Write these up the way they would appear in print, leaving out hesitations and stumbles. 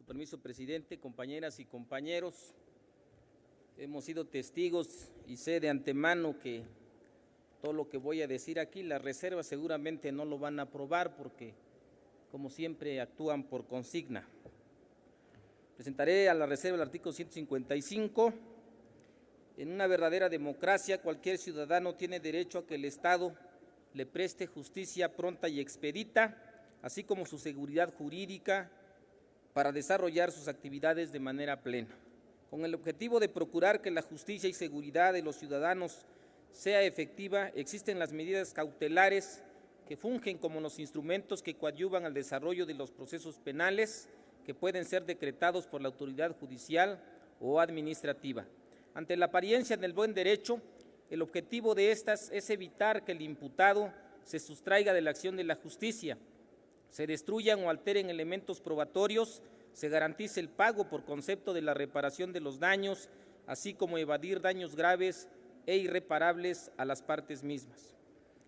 permiso, presidente, compañeras y compañeros, hemos sido testigos y sé de antemano que todo lo que voy a decir aquí, las reservas seguramente no lo van a aprobar porque, como siempre, actúan por consigna. Presentaré a la reserva el artículo 155. En una verdadera democracia, cualquier ciudadano tiene derecho a que el Estado le preste justicia pronta y expedita, así como su seguridad jurídica para desarrollar sus actividades de manera plena. Con el objetivo de procurar que la justicia y seguridad de los ciudadanos sea efectiva, existen las medidas cautelares que fungen como los instrumentos que coadyuvan al desarrollo de los procesos penales que pueden ser decretados por la autoridad judicial o administrativa. Ante la apariencia del buen derecho, el objetivo de estas es evitar que el imputado se sustraiga de la acción de la justicia, se destruyan o alteren elementos probatorios, se garantice el pago por concepto de la reparación de los daños, así como evadir daños graves e irreparables a las partes mismas.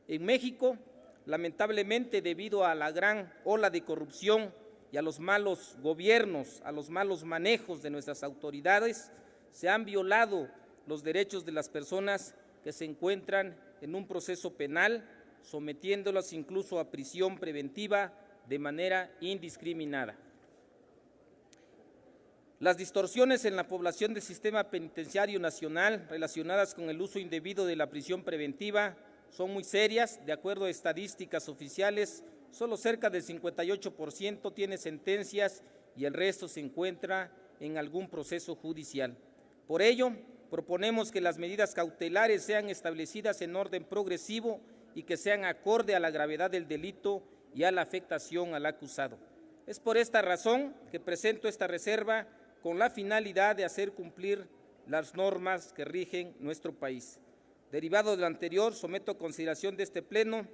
En México, lamentablemente, debido a la gran ola de corrupción y a los malos gobiernos, a los malos manejos de nuestras autoridades, se han violado los derechos de las personas que se encuentran en un proceso penal, sometiéndolas incluso a prisión preventiva de manera indiscriminada. Las distorsiones en la población del sistema penitenciario nacional relacionadas con el uso indebido de la prisión preventiva son muy serias. De acuerdo a estadísticas oficiales, solo cerca del 58% tiene sentencias y el resto se encuentra en algún proceso judicial. Por ello, proponemos que las medidas cautelares sean establecidas en orden progresivo y que sean acorde a la gravedad del delito y a la afectación al acusado. Es por esta razón que presento esta reserva con la finalidad de hacer cumplir las normas que rigen nuestro país. Derivado de lo anterior, someto a consideración de este Pleno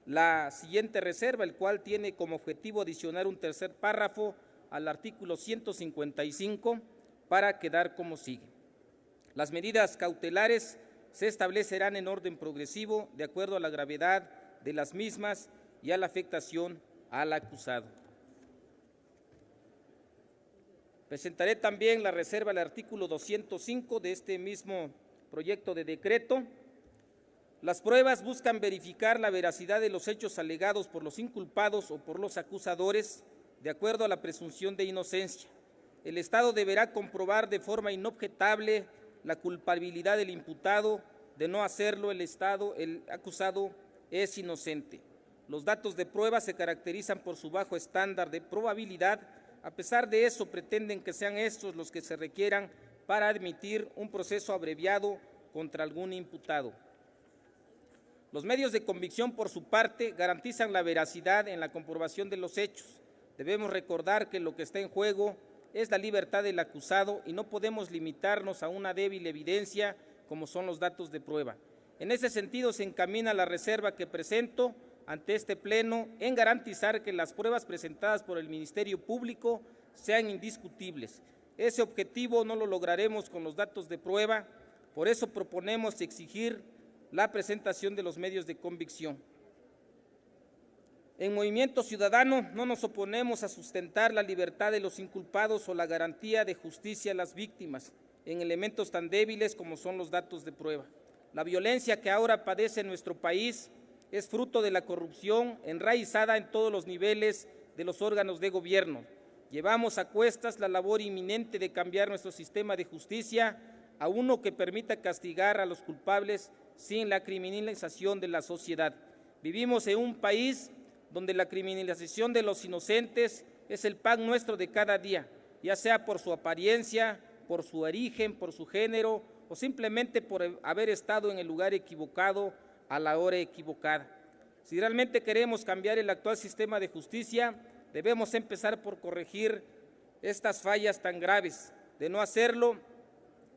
la siguiente reserva, el cual tiene como objetivo adicionar un tercer párrafo al artículo 155 para quedar como sigue. Las medidas cautelares se establecerán en orden progresivo de acuerdo a la gravedad de las mismas y a la afectación al acusado. Presentaré también la reserva al artículo 205 de este mismo proyecto de decreto. Las pruebas buscan verificar la veracidad de los hechos alegados por los inculpados o por los acusadores de acuerdo a la presunción de inocencia. El Estado deberá comprobar de forma inobjetable la culpabilidad del imputado. De no hacerlo, el acusado es inocente. Los datos de prueba se caracterizan por su bajo estándar de probabilidad. A pesar de eso, pretenden que sean estos los que se requieran para admitir un proceso abreviado contra algún imputado. Los medios de convicción, por su parte, garantizan la veracidad en la comprobación de los hechos. Debemos recordar que lo que está en juego es la libertad del acusado y no podemos limitarnos a una débil evidencia como son los datos de prueba. En ese sentido se encamina la reserva que presento ante este Pleno en garantizar que las pruebas presentadas por el Ministerio Público sean indiscutibles. Ese objetivo no lo lograremos con los datos de prueba, por eso proponemos exigir la presentación de los medios de convicción. En Movimiento Ciudadano no nos oponemos a sustentar la libertad de los inculpados o la garantía de justicia a las víctimas en elementos tan débiles como son los datos de prueba. La violencia que ahora padece nuestro país es fruto de la corrupción enraizada en todos los niveles de los órganos de gobierno. Llevamos a cuestas la labor inminente de cambiar nuestro sistema de justicia a uno que permita castigar a los culpables sin la criminalización de la sociedad. Vivimos en un país donde la criminalización de los inocentes es el pan nuestro de cada día, ya sea por su apariencia, por su origen, por su género o simplemente por haber estado en el lugar equivocado a la hora equivocada. Si realmente queremos cambiar el actual sistema de justicia, debemos empezar por corregir estas fallas tan graves. De no hacerlo,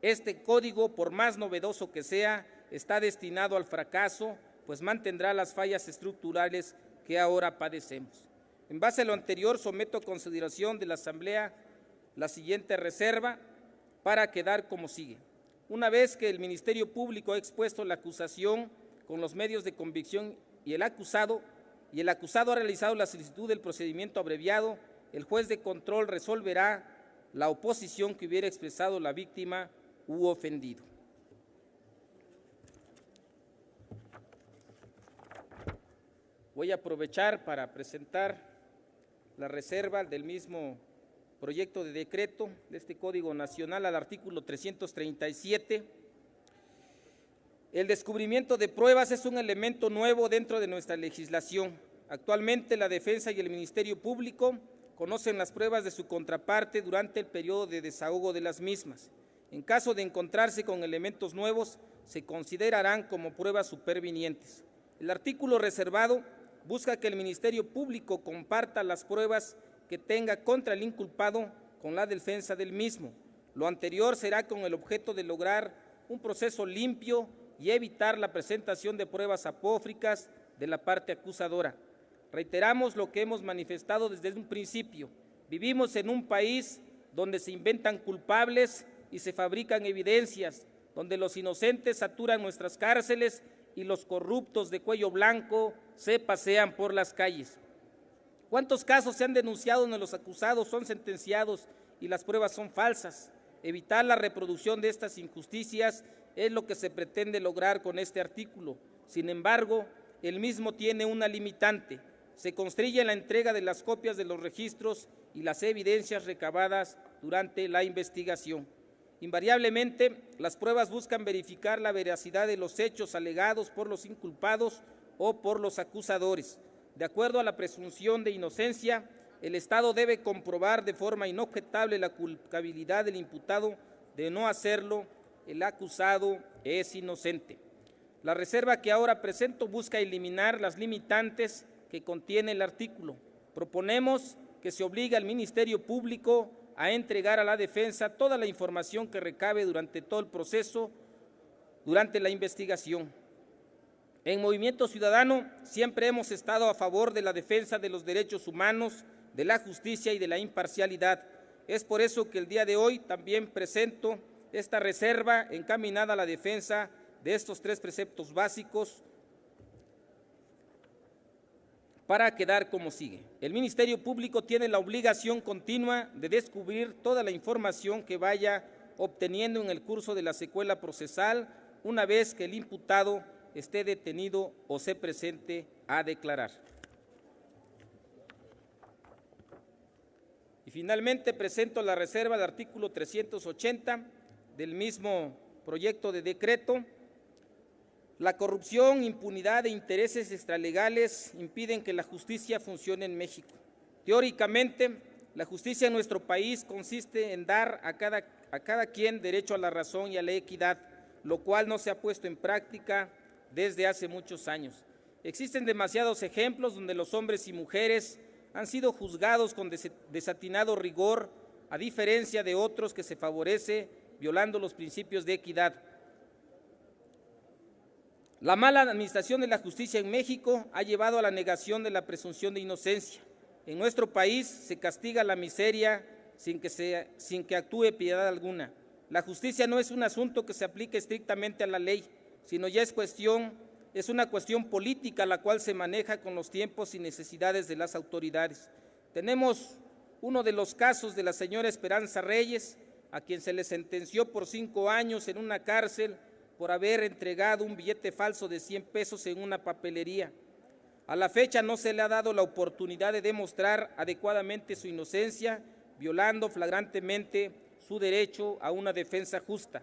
este código, por más novedoso que sea, está destinado al fracaso, pues mantendrá las fallas estructurales que ahora padecemos. En base a lo anterior, someto a consideración de la Asamblea la siguiente reserva para quedar como sigue. Una vez que el Ministerio Público ha expuesto la acusación con los medios de convicción y el acusado ha realizado la solicitud del procedimiento abreviado, el juez de control resolverá la oposición que hubiera expresado la víctima u ofendido. Voy a aprovechar para presentar la reserva del mismo proyecto de decreto de este Código Nacional al artículo 337. El descubrimiento de pruebas es un elemento nuevo dentro de nuestra legislación. Actualmente la defensa y el Ministerio Público conocen las pruebas de su contraparte durante el periodo de desahogo de las mismas. En caso de encontrarse con elementos nuevos, se considerarán como pruebas supervinientes. El artículo reservado busca que el Ministerio Público comparta las pruebas que tenga contra el inculpado con la defensa del mismo. Lo anterior será con el objeto de lograr un proceso limpio y evitar la presentación de pruebas apócrifas de la parte acusadora. Reiteramos lo que hemos manifestado desde un principio. Vivimos en un país donde se inventan culpables y se fabrican evidencias, donde los inocentes saturan nuestras cárceles y los corruptos de cuello blanco se pasean por las calles. ¿Cuántos casos se han denunciado donde los acusados son sentenciados y las pruebas son falsas? Evitar la reproducción de estas injusticias es lo que se pretende lograr con este artículo. Sin embargo, el mismo tiene una limitante. Se constriñe la entrega de las copias de los registros y las evidencias recabadas durante la investigación. Invariablemente, las pruebas buscan verificar la veracidad de los hechos alegados por los inculpados o por los acusadores. De acuerdo a la presunción de inocencia, el Estado debe comprobar de forma inobjetable la culpabilidad del imputado. De no hacerlo, el acusado es inocente. La reserva que ahora presento busca eliminar las limitantes que contiene el artículo. Proponemos que se obligue al Ministerio Público a entregar a la defensa toda la información que recabe durante todo el proceso, durante la investigación. En Movimiento Ciudadano siempre hemos estado a favor de la defensa de los derechos humanos, de la justicia y de la imparcialidad. Es por eso que el día de hoy también presento esta reserva encaminada a la defensa de estos tres preceptos básicos para quedar como sigue. El Ministerio Público tiene la obligación continua de descubrir toda la información que vaya obteniendo en el curso de la secuela procesal una vez que el imputado esté detenido o se presente a declarar. Y finalmente presento la reserva del artículo 380 del mismo proyecto de decreto. La corrupción, impunidad e intereses extralegales impiden que la justicia funcione en México. Teóricamente, la justicia en nuestro país consiste en dar a cada quien derecho a la razón y a la equidad, lo cual no se ha puesto en práctica desde hace muchos años. Existen demasiados ejemplos donde los hombres y mujeres han sido juzgados con desatinado rigor, a diferencia de otros que se favorece violando los principios de equidad. La mala administración de la justicia en México ha llevado a la negación de la presunción de inocencia. En nuestro país se castiga la miseria sin que actúe piedad alguna. La justicia no es un asunto que se aplique estrictamente a la ley, sino ya es una cuestión política la cual se maneja con los tiempos y necesidades de las autoridades. Tenemos uno de los casos de la señora Esperanza Reyes, a quien se le sentenció por 5 años en una cárcel por haber entregado un billete falso de 100 pesos en una papelería. A la fecha no se le ha dado la oportunidad de demostrar adecuadamente su inocencia, violando flagrantemente su derecho a una defensa justa.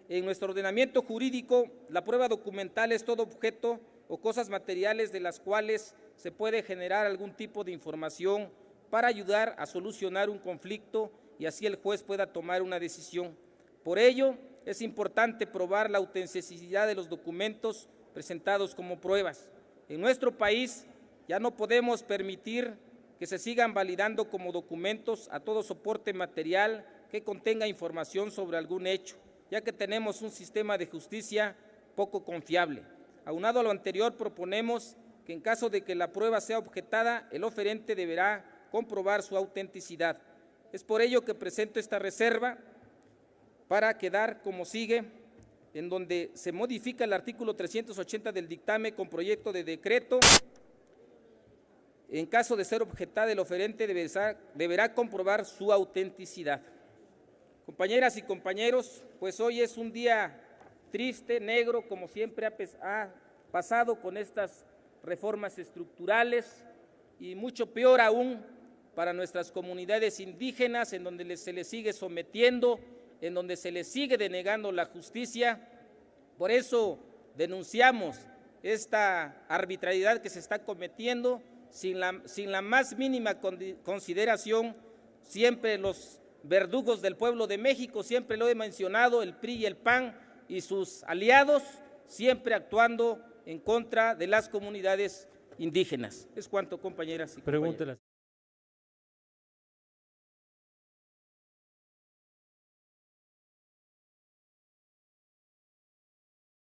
En nuestro ordenamiento jurídico, la prueba documental es todo objeto o cosas materiales de las cuales se puede generar algún tipo de información para ayudar a solucionar un conflicto y así el juez pueda tomar una decisión. Por ello, es importante probar la autenticidad de los documentos presentados como pruebas. En nuestro país ya no podemos permitir que se sigan validando como documentos a todo soporte material que contenga información sobre algún hecho, ya que tenemos un sistema de justicia poco confiable. Aunado a lo anterior, proponemos que en caso de que la prueba sea objetada, el oferente deberá comprobar su autenticidad. Es por ello que presento esta reserva para quedar como sigue, en donde se modifica el artículo 380 del dictamen con proyecto de decreto. En caso de ser objetada, el oferente deberá comprobar su autenticidad. Compañeras y compañeros, pues hoy es un día triste, negro, como siempre ha pasado con estas reformas estructurales, y mucho peor aún para nuestras comunidades indígenas, en donde se les sigue sometiendo, en donde se les sigue denegando la justicia. Por eso denunciamos esta arbitrariedad que se está cometiendo sin la más mínima consideración. Siempre los verdugos del pueblo de México, siempre lo he mencionado, el PRI y el PAN y sus aliados, siempre actuando en contra de las comunidades indígenas. Es cuanto, compañeras y compañeros.